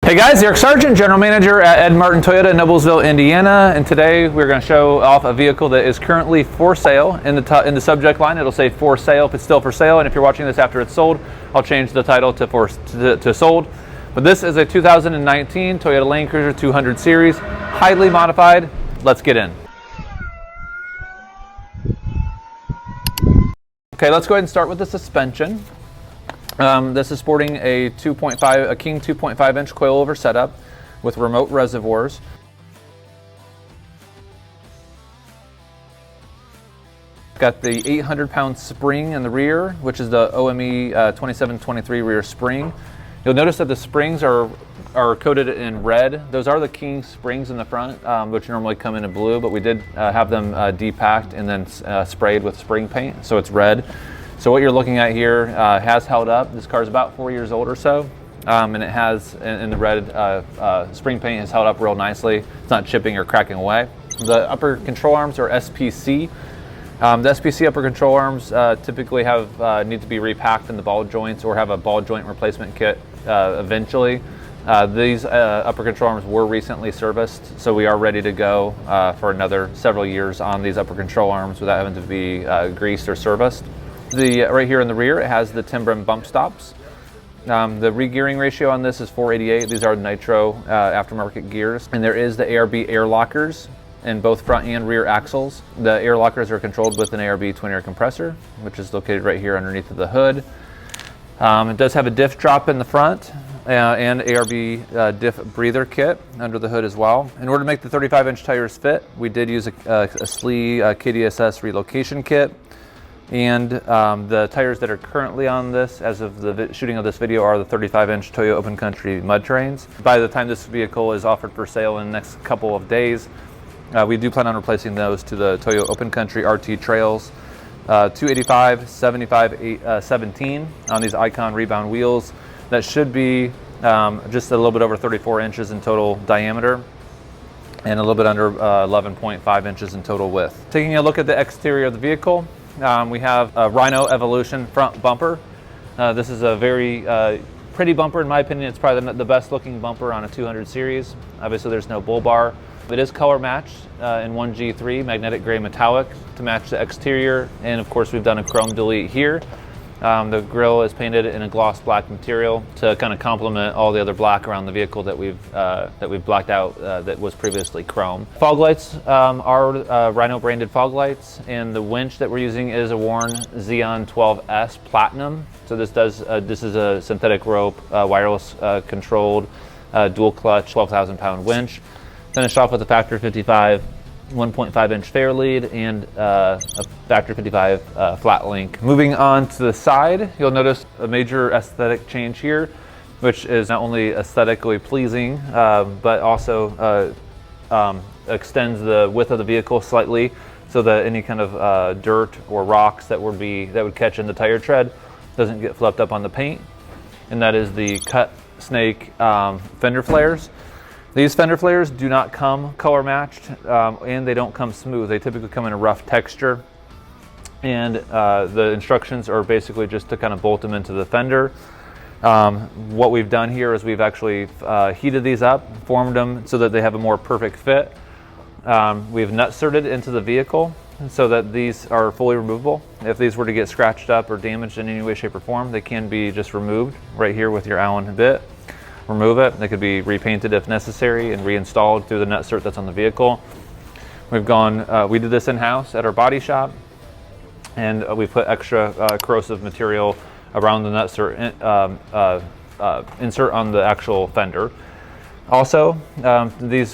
Hey guys, Eric Sargent, General Manager at Ed Martin Toyota in Noblesville, Indiana, and today we're going to show off a vehicle that is currently for sale. In the subject line, it'll say for sale if it's still for sale, and if you're watching this after it's sold, I'll change the title to sold. But this is a 2019 Toyota Landcruiser 200 series, highly modified. Let's get in. Okay, let's go ahead and start with the suspension. This is sporting a King 2.5 inch coilover setup with remote reservoirs. Got the 800-pound spring in the rear, which is the OME 2723 rear spring. You'll notice that the springs are coated in red. Those are the King springs in the front, which normally come in blue, but we did have them depacked and then sprayed with spring paint, so it's red. So what you're looking at here has held up. This car is about 4 years old or so, and it has, in the red, spring paint has held up real nicely. It's not chipping or cracking away. The upper control arms are SPC. The SPC upper control arms typically need to be repacked in the ball joints or have a ball joint replacement kit eventually. These upper control arms were recently serviced, so we are ready to go for another several years on these upper control arms without having to be greased or serviced. Right here in the rear, it has the Timbren bump stops. The re-gearing ratio on this is 4.88. These are Nitro aftermarket gears. And there is the ARB air lockers in both front and rear axles. The air lockers are controlled with an ARB twin air compressor, which is located right here underneath of the hood. It does have a Diff drop in the front and ARB Diff breather kit under the hood as well. In order to make the 35-inch tires fit, we did use a SLE KDSS relocation kit. And the tires that are currently on this, as of the shooting of this video, are the 35-inch Toyo Open Country mud trains. By the time this vehicle is offered for sale in the next couple of days, we do plan on replacing those to the Toyo Open Country RT Trails 285, 75, 17 on these Icon Rebound wheels. That should be just a little bit over 34 inches in total diameter and a little bit under 11.5 inches in total width. Taking a look at the exterior of the vehicle, we have a Rhino Evolution front bumper. This is a very pretty bumper in my opinion. It's probably the best looking bumper on a 200 series. Obviously there's no bull bar. It is color matched in 1G3 magnetic gray metallic to match the exterior, and of course we've done a chrome delete here. The grille is painted in a gloss black material to kind of complement all the other black around the vehicle that we've blacked out that was previously chrome. Fog lights are Rhino branded fog lights, and the winch that we're using is a Warn Zeon 12S Platinum. So this is a synthetic rope, wireless controlled dual clutch 12,000-pound winch. Finished off with a factory 55 1.5 inch fair lead and a factory 55 Flatlink. Moving on to the side, you'll notice a major aesthetic change here, which is not only aesthetically pleasing, but also extends the width of the vehicle slightly so that any kind of dirt or rocks that would catch in the tire tread doesn't get fluffed up on the paint. And that is the cut snake fender flares. These fender flares do not come color matched and they don't come smooth. They typically come in a rough texture, and the instructions are basically just to kind of bolt them into the fender. What we've done here is we've actually heated these up, formed them so that they have a more perfect fit. We've nut certed into the vehicle so that these are fully removable. If these were to get scratched up or damaged in any way, shape, or form, they can be just removed right here with your Allen bit. Remove it. They could be repainted if necessary and reinstalled through the nut cert that's on the vehicle. We did this in-house at our body shop, and we put extra corrosive material around the nut cert insert on the actual fender. Also, these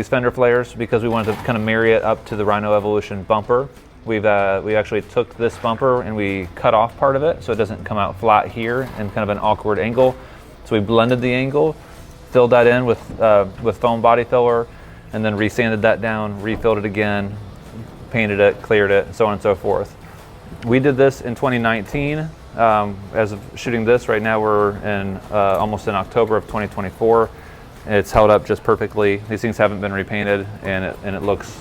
fender flares, because we wanted to kind of marry it up to the Rhino Evolution bumper, we actually took this bumper and we cut off part of it so it doesn't come out flat here in kind of an awkward angle. So we blended the angle, filled that in with foam body filler, and then resanded that down, refilled it again, painted it, cleared it, so on and so forth. We did this in 2019. As of shooting this right now, we're almost in October of 2024. It's held up just perfectly. These things haven't been repainted, and it looks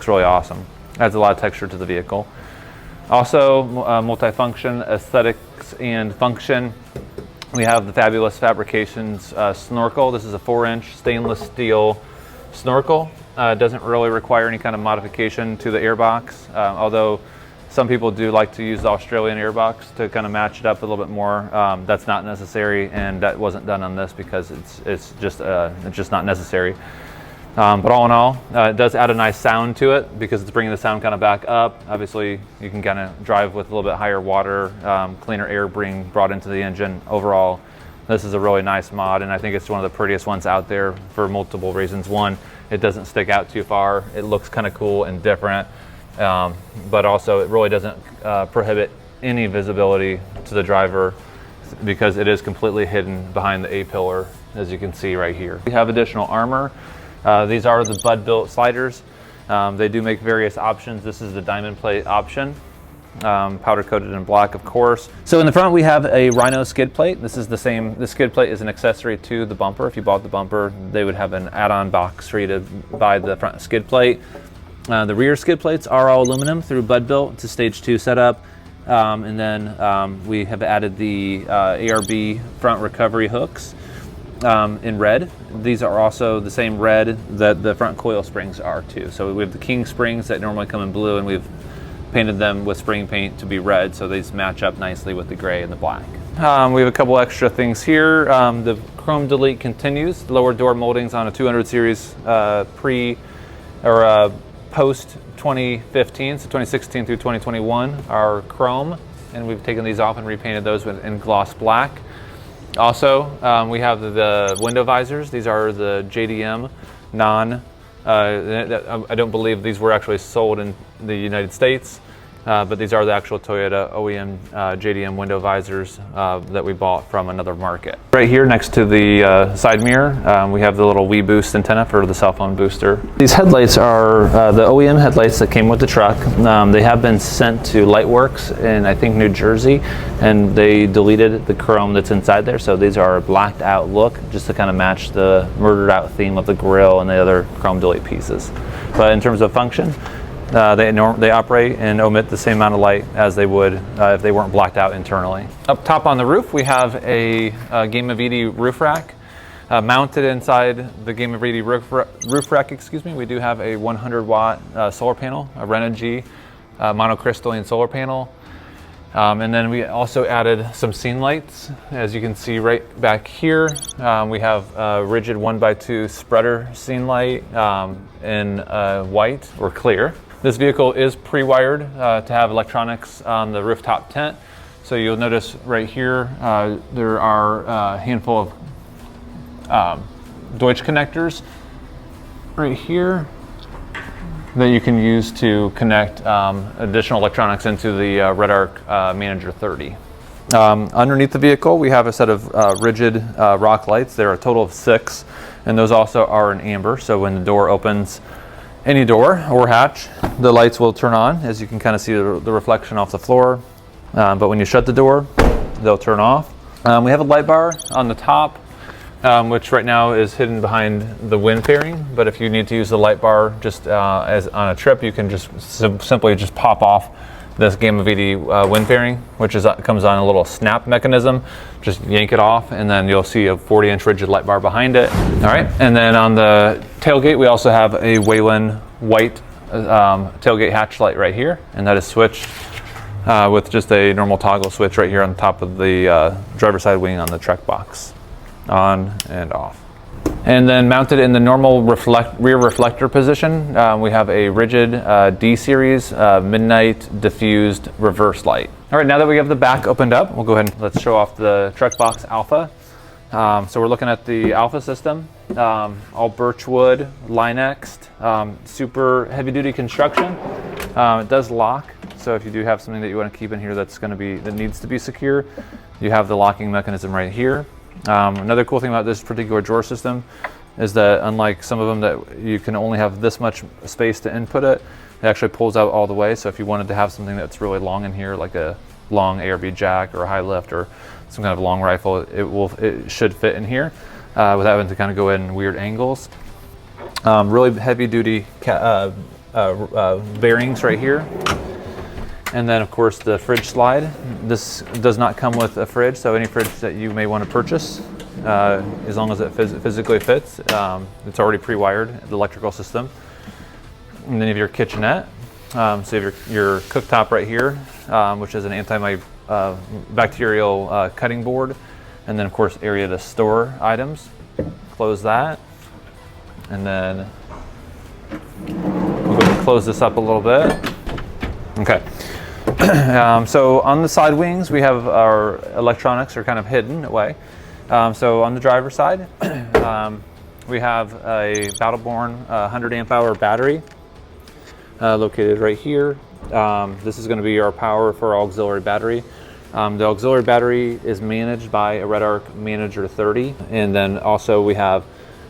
really awesome. Adds a lot of texture to the vehicle. Also, multifunction aesthetics and function. We have the Fabulous Fabrications snorkel. This is a 4-inch stainless steel snorkel. It doesn't really require any kind of modification to the airbox, although some people do like to use the Australian airbox to kind of match it up a little bit more. That's not necessary, and that wasn't done on this because it's just not necessary. But all in all, it does add a nice sound to it because it's bringing the sound kind of back up. Obviously, you can kind of drive with a little bit higher water, cleaner air being brought into the engine. Overall, this is a really nice mod, and I think it's one of the prettiest ones out there for multiple reasons. One, it doesn't stick out too far. It looks kind of cool and different, but also it really doesn't prohibit any visibility to the driver because it is completely hidden behind the A-pillar, as you can see right here. We have additional armor. These are the Bud-built sliders. They do make various options. This is the diamond plate option, powder coated in black, of course. So in the front we have a Rhino skid plate. This is the same. The skid plate is an accessory to the bumper. If you bought the bumper, they would have an add-on box for you to buy the front skid plate. The rear skid plates are all aluminum through Bud-built. It's a stage 2 setup. And then we have added the ARB front recovery hooks in red. These are also the same red that the front coil springs are too. So we have the King springs that normally come in blue, and we've painted them with spring paint to be red, so these match up nicely with the gray and the black. We have a couple extra things here. The chrome delete continues. Lower door moldings on a 200 series post 2015, so 2016 through 2021 are chrome, and we've taken these off and repainted those in gloss black. Also, we have the window visors. These are the JDM I don't believe these were actually sold in the United States, but these are the actual Toyota OEM JDM window visors that we bought from another market. Right here next to the side mirror, we have the little Wii Boost antenna for the cell phone booster. These headlights are the OEM headlights that came with the truck. They have been sent to Lightworks in, I think, New Jersey, and they deleted the chrome that's inside there, so these are a blacked out look just to kind of match the murdered out theme of the grille and the other chrome delete pieces. But in terms of function, they operate and emit the same amount of light as they would if they weren't blacked out internally. Up top on the roof, we have a Game of Edie roof rack. Mounted inside the Game of Edie roof rack, we do have a 100-watt solar panel, a Renogy monocrystalline solar panel. And then we also added some scene lights. As you can see right back here, we have a rigid 1x2 spreader scene light in white or clear. This vehicle is pre-wired to have electronics on the rooftop tent. So you'll notice right here, there are a handful of Deutsch connectors right here that you can use to connect additional electronics into the Red Arc Manager 30. Underneath the vehicle, we have a set of rigid rock lights. There are a total of 6, and those also are in amber. So when the door opens, any door or hatch, the lights will turn on, as you can kind of see the reflection off the floor. But when you shut the door, they'll turn off. We have a light bar on the top, which right now is hidden behind the wind fairing. But if you need to use the light bar just as on a trip, you can just simply just pop off this Game of Edie wind fairing, which comes on a little snap mechanism. Just yank it off, and then you'll see a 40-inch rigid light bar behind it. All right, and then on the tailgate, we also have a Whelen white tailgate hatch light right here, and that is switched with just a normal toggle switch right here on top of the driver's side wing on the Trekboxx, on and off. And then mounted in the normal rear reflector position, we have a rigid D-Series midnight diffused reverse light. All right, now that we have the back opened up, we'll go ahead and let's show off the Trekboxx Alpha. So we're looking at the Alpha system, all birchwood, Linexed, super heavy duty construction. It does lock, so if you do have something that you want to keep in here that needs to be secure, you have the locking mechanism right here. Another cool thing about this particular drawer system is that unlike some of them that you can only have this much space to input it actually pulls out all the way. So if you wanted to have something that's really long in here, like a long ARB jack or a high lift or some kind of long rifle, it should fit in here without having to kind of go in weird angles. Really heavy duty bearings right here. And then of course the fridge slide. This does not come with a fridge, so any fridge that you may want to purchase, as long as it physically fits, it's already pre-wired, the electrical system. And then you have your kitchenette. So you have your cooktop right here, which is an bacterial cutting board. And then of course area to store items. Close that. And then we'll go and close this up a little bit. Okay. So on the side wings, we have our electronics are kind of hidden away. So on the driver's side, we have a Battleborn 100 amp hour battery located right here. This is going to be our power for our auxiliary battery. The auxiliary battery is managed by a RedArc Manager 30, and then also we have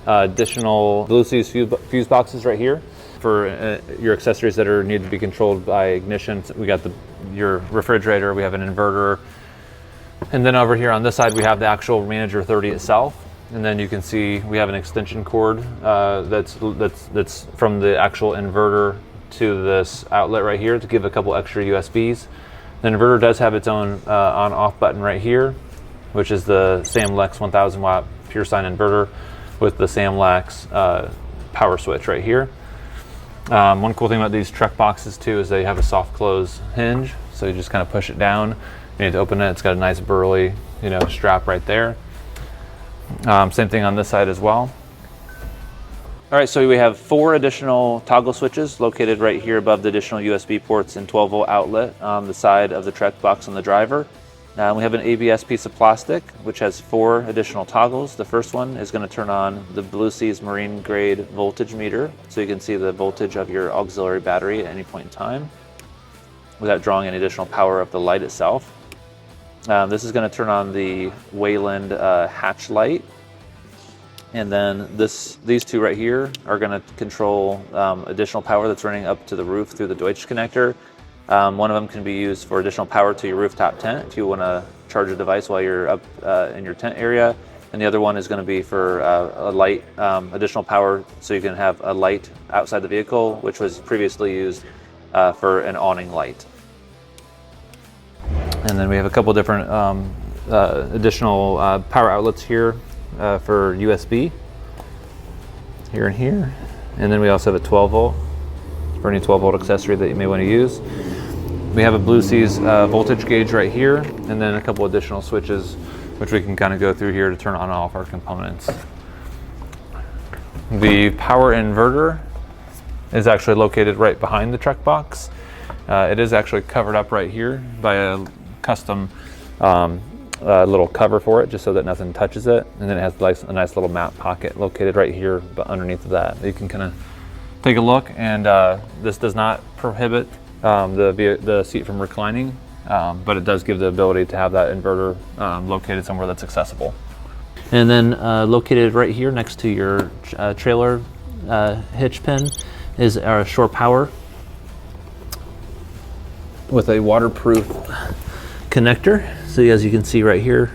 additional Bluetooth fuse boxes right here for your accessories that are need to be controlled by ignition. So we got your refrigerator, we have an inverter, and then over here on this side we have the actual Manager 30 itself. And then you can see we have an extension cord that's from the actual inverter to this outlet right here to give a couple extra USBs. The inverter does have its own on-off button right here, which is the Samlex 1000 watt pure sine inverter with the Samlex power switch right here. One cool thing about these Trekboxxes too is they have a soft close hinge, so you just kind of push it down. You need to open it. It's got a nice burly, strap right there. Same thing on this side as well. All right, so we have 4 additional toggle switches located right here above the additional USB ports and 12 volt outlet on the side of the Trekboxx on the driver. We have an ABS piece of plastic which has 4 additional toggles. The first one is going to turn on the Blue Seas marine grade voltage meter, so you can see the voltage of your auxiliary battery at any point in time without drawing any additional power of the light itself. This is going to turn on the Wayland hatch light. And then these 2 right here are going to control additional power that's running up to the roof through the Deutsch connector. One of them can be used for additional power to your rooftop tent if you want to charge a device while you're up in your tent area. And the other one is going to be for a light, additional power so you can have a light outside the vehicle, which was previously used for an awning light. And then we have a couple different additional power outlets here for USB, here and here. And then we also have a 12 volt for any 12 volt accessory that you may want to use. We have a Blue Seas voltage gauge right here, and then a couple additional switches which we can kind of go through here to turn on and off our components. The power inverter is actually located right behind the Trekboxx. It is actually covered up right here by a custom little cover for it, just so that nothing touches it. And then it has a nice little map pocket located right here, but underneath of that you can kind of take a look. And this does not prohibit the seat from reclining, but it does give the ability to have that inverter located somewhere that's accessible. And then located right here next to your trailer hitch pin is our shore power with a waterproof connector. So as you can see right here,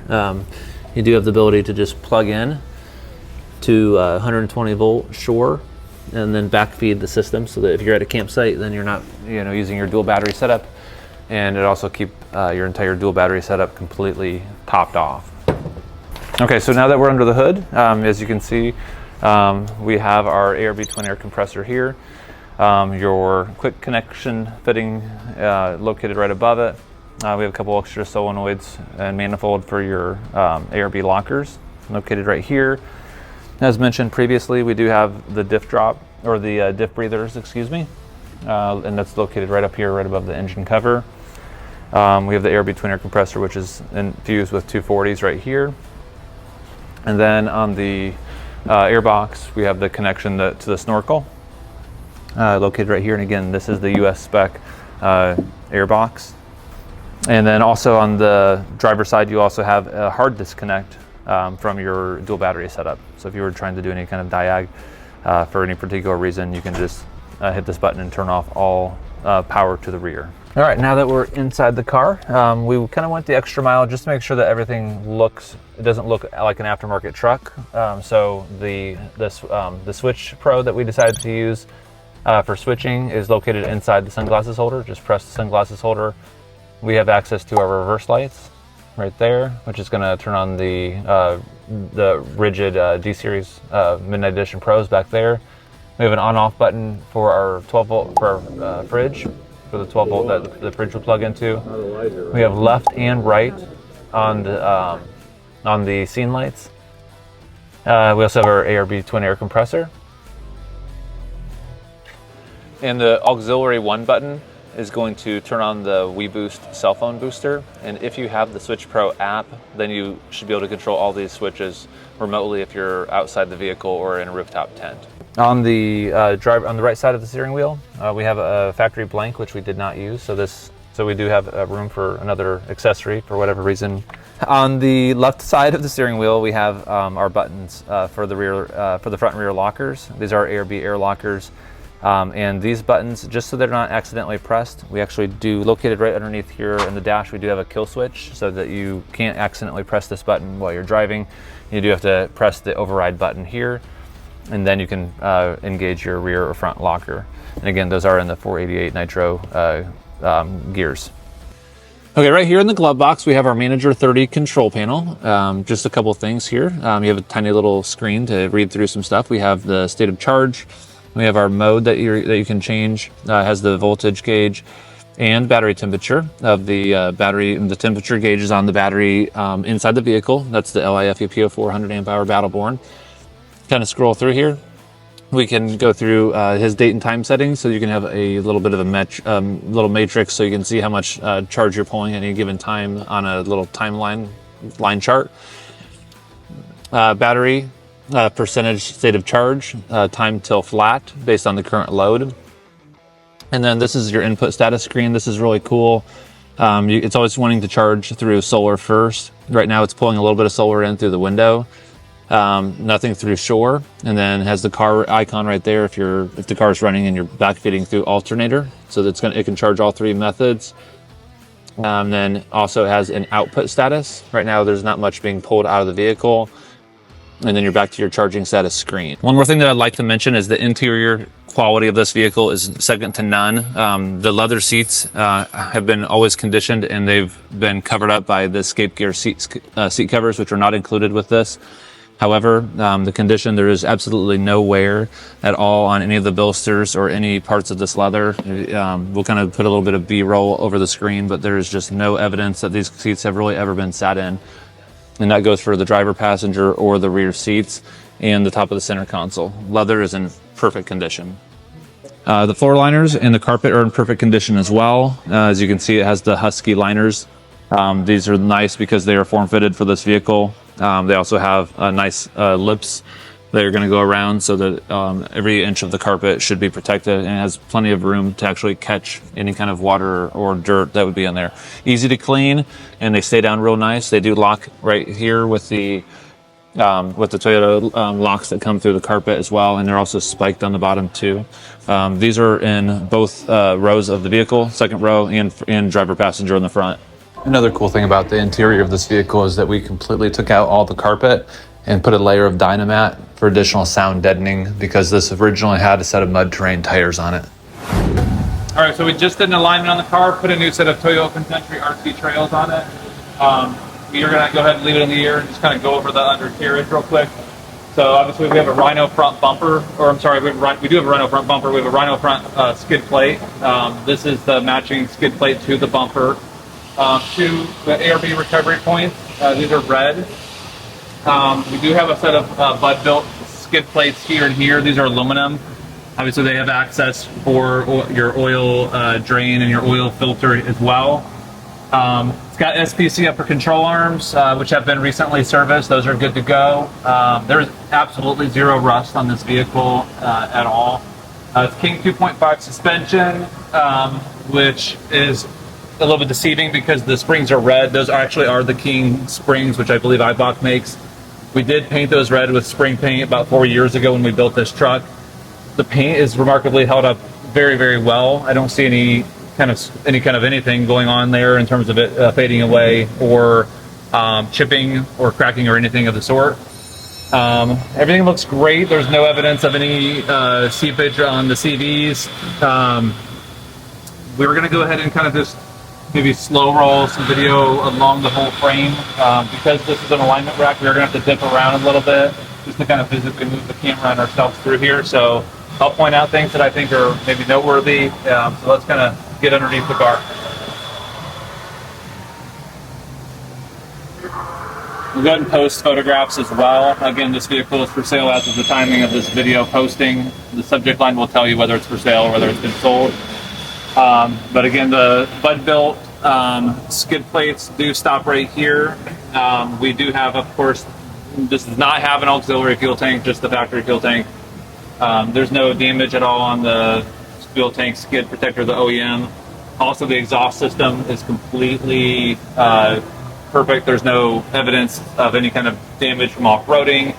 you do have the ability to just plug in to 120 volt shore and then backfeed the system, so that if you're at a campsite, then you're not using your dual battery setup, and it also keep your entire dual battery setup completely topped off. Okay, so now that we're under the hood, as you can see, we have our ARB twin air compressor here, your quick connection fitting located right above it. We have a couple extra solenoids and manifold for your ARB lockers located right here. As mentioned previously, we do have the diff drop, or the diff breathers, excuse me, and that's located right up here, right above the engine cover. We have the ARB twin air compressor, which is infused with 240s right here. And then on the air box, we have the connection to the snorkel located right here. And again, this is the US spec air box. And then also on the driver's side, you also have a hard disconnect from your dual battery setup. So if you were trying to do any kind of diag for any particular reason, you can just hit this button and turn off all power to the rear. All right, now that we're inside the car, we kind of went the extra mile just to make sure that everything it doesn't look like an aftermarket truck. So the Switch Pro that we decided to use for switching is located inside the sunglasses holder. Just press the sunglasses holder. We have access to our reverse lights right there, which is going to turn on the rigid D-Series Midnight Edition Pros back there. We have an on-off button for our 12 volt for our fridge, for the 12 volt that the fridge will plug into. We have left and right on the scene lights. We also have our ARB twin air compressor. And the auxiliary 1 button is going to turn on the WeBoost cell phone booster. And if you have the Switch Pro app, then you should be able to control all these switches remotely if you're outside the vehicle or in a rooftop tent. On the on the right side of the steering wheel, we have a factory blank, which we did not use. So we do have room for another accessory for whatever reason. On the left side of the steering wheel, we have our buttons for the front and rear lockers. These are ARB air lockers. And these buttons, just so they're not accidentally pressed, we actually do, located right underneath here in the dash, we do have a kill switch so that you can't accidentally press this button while you're driving. You do have to press the override button here, and then you can engage your rear or front locker. And again, those are in the 4.88 Nitro gears. Okay, right here in the glove box, we have our Manager 30 control panel. Just a couple things here. You have a tiny little screen to read through some stuff. We have the state of charge. We have our mode that you can change. Has the voltage gauge and battery temperature of the battery. The temperature gauge is on the battery inside the vehicle. That's the LIFE PO 400 amp hour Battleborn. Kind of scroll through here. We can go through his date and time settings, so you can have a little bit of a little matrix, so you can see how much charge you're pulling at any given time on a little timeline line chart. Battery. Percentage state of charge, time till flat based on the current load. And then this is your input status screen. This is really cool. It's always wanting to charge through solar first. Right now it's pulling a little bit of solar in through the window, nothing through shore. And then has the car icon right there if the car is running and you're backfeeding through alternator. So it can charge all 3 methods. Then also has an output status. Right now there's not much being pulled out of the vehicle. And then you're back to your charging status screen. One more thing that I'd like to mention is the interior quality of this vehicle is second to none. The leather seats have been always conditioned, and they've been covered up by the escape gear seat covers, which are not included with this. However, the condition, there is absolutely no wear at all on any of the bolsters or any parts of this leather. We'll kind of put a little bit of B-roll over the screen, but there is just no evidence that these seats have really ever been sat in. And that goes for the driver, passenger, or the rear seats, and the top of the center console. Leather is in perfect condition. The floor liners and the carpet are in perfect condition as well. As you can see, it has the Husky liners. These are nice because they are form-fitted for this vehicle. They also have nice lips that are going to go around so that every inch of the carpet should be protected, and it has plenty of room to actually catch any kind of water or dirt that would be in there. Easy to clean, and they stay down real nice. They do lock right here with the Toyota locks that come through the carpet as well, and they're also spiked on the bottom too. These are in both rows of the vehicle, second row and driver passenger in the front. Another cool thing about the interior of this vehicle is that we completely took out all the carpet and put a layer of Dynamat for additional sound deadening, because this originally had a set of mud terrain tires on it. All right, so we just did an alignment on the car, put a new set of Toyo Open Country RC trails on it. We are gonna go ahead and leave it in the air and just kind of go over the undercarriage real quick. So obviously we have a Rhino front bumper, or I'm sorry, we do have a Rhino front bumper. We have a Rhino front skid plate. This is the matching skid plate to the bumper. To the ARB recovery points, these are red. We do have a set of Bud-built skid plates here and here. These are aluminum. Obviously, they have access for your oil drain and your oil filter as well. It's got SPC upper control arms, which have been recently serviced. Those are good to go. There's absolutely zero rust on this vehicle at all. It's King 2.5 suspension, which is a little bit deceiving because the springs are red. Those actually are the King springs, which I believe Eibach makes. We did paint those red with spring paint about 4 years ago when we built this truck. The paint is remarkably held up very, very well. I don't see any kind of anything going on there in terms of it fading away or chipping or cracking or anything of the sort. Everything looks great. There's no evidence of any seepage on the CVs. We were going to go ahead and kind of just maybe slow roll some video along the whole frame. Because this is an alignment rack, we're going to have to dip around a little bit just to kind of physically move the camera and ourselves through here. So I'll point out things that I think are maybe noteworthy. So let's kind of get underneath the car. We'll go ahead and post photographs as well. Again, this vehicle is for sale as of the timing of this video posting. The subject line will tell you whether it's for sale or whether it's been sold. But again, the Bud built skid plates do stop right here. We do have, of course, this does not have an auxiliary fuel tank, just the factory fuel tank. There's no damage at all on the fuel tank skid protector, the OEM. Also, the exhaust system is completely perfect. There's no evidence of any kind of damage from off-roading,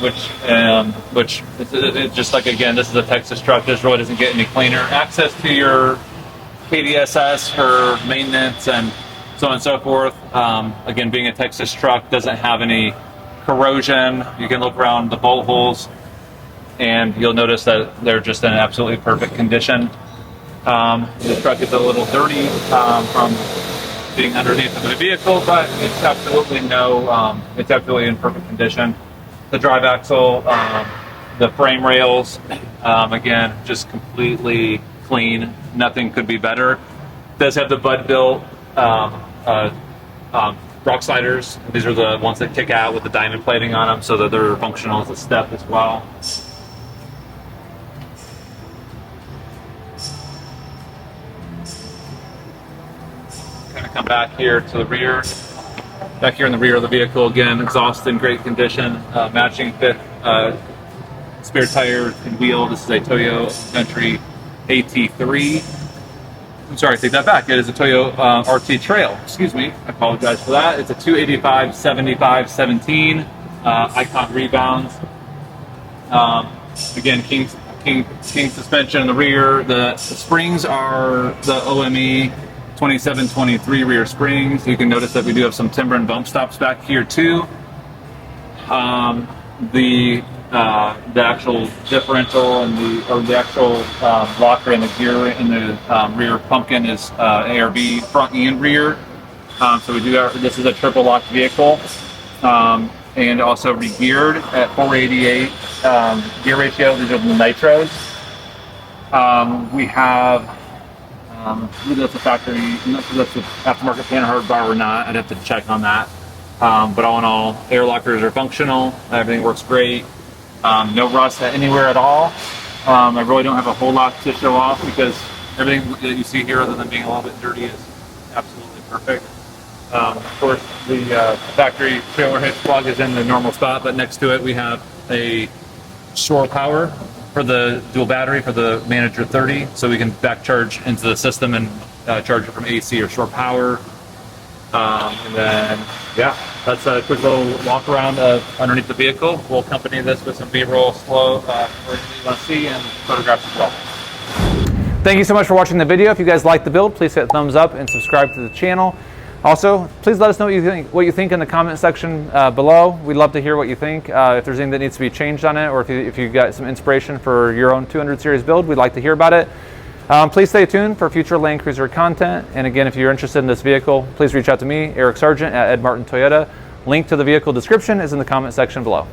which it's just like, again, this is a Texas truck. This really doesn't get any cleaner. Access to your KDSS for maintenance and so on and so forth. Again, being a Texas truck, doesn't have any corrosion. You can look around the bolt holes and you'll notice that they're just in absolutely perfect condition. The truck is a little dirty from being underneath of the vehicle, but it's absolutely it's absolutely in perfect condition. The drive axle, the frame rails, again, just completely clean. Nothing could be better. It does have the Bud built rock sliders. These are the ones that kick out with the diamond plating on them, so that they're functional as a step as well. Come back here to the rear. Back here in the rear of the vehicle, again, exhaust in great condition, matching fifth spare tire and wheel. This is a Toyo Country AT3. I'm sorry, take that back. It is a Toyo RT Trail. Excuse me. I apologize for that. It's a 285 75 17 Icon Rebounds. Again, King suspension in the rear. The springs are the OME 2723 rear springs. You can notice that we do have some Timbren bump stops back here too. The actual differential and the actual locker and the gear in the rear pumpkin is ARB front and rear. So we do this is a triple locked vehicle, and also re-geared at 4.88 gear ratio. These are the Nitros. We have that's a factory, that's the aftermarket panhard bar or not. I'd have to check on that. But all in all, air lockers are functional. Everything works great. No rust anywhere at all. I really don't have a whole lot to show off because everything that you see here, other than being a little bit dirty, is absolutely perfect. Of course, the factory trailer hitch plug is in the normal spot, but next to it we have a shore power for the dual battery for the Manager 30, so we can back charge into the system and charge it from AC or shore power. And then, yeah, that's a quick little walk around underneath the vehicle. We'll accompany this with some B-roll slow for you want to see and photographs as well. Thank you so much for watching the video. If you guys like the build, please hit thumbs up and subscribe to the channel. Also, please let us know what you think in the comment section below. We'd love to hear what you think. If there's anything that needs to be changed on it, or if you got some inspiration for your own 200 series build, we'd like to hear about it. Please stay tuned for future Landcruiser content. And again, if you're interested in this vehicle, please reach out to me, Eric Sargent at Ed Martin Toyota. Link to the vehicle description is in the comment section below.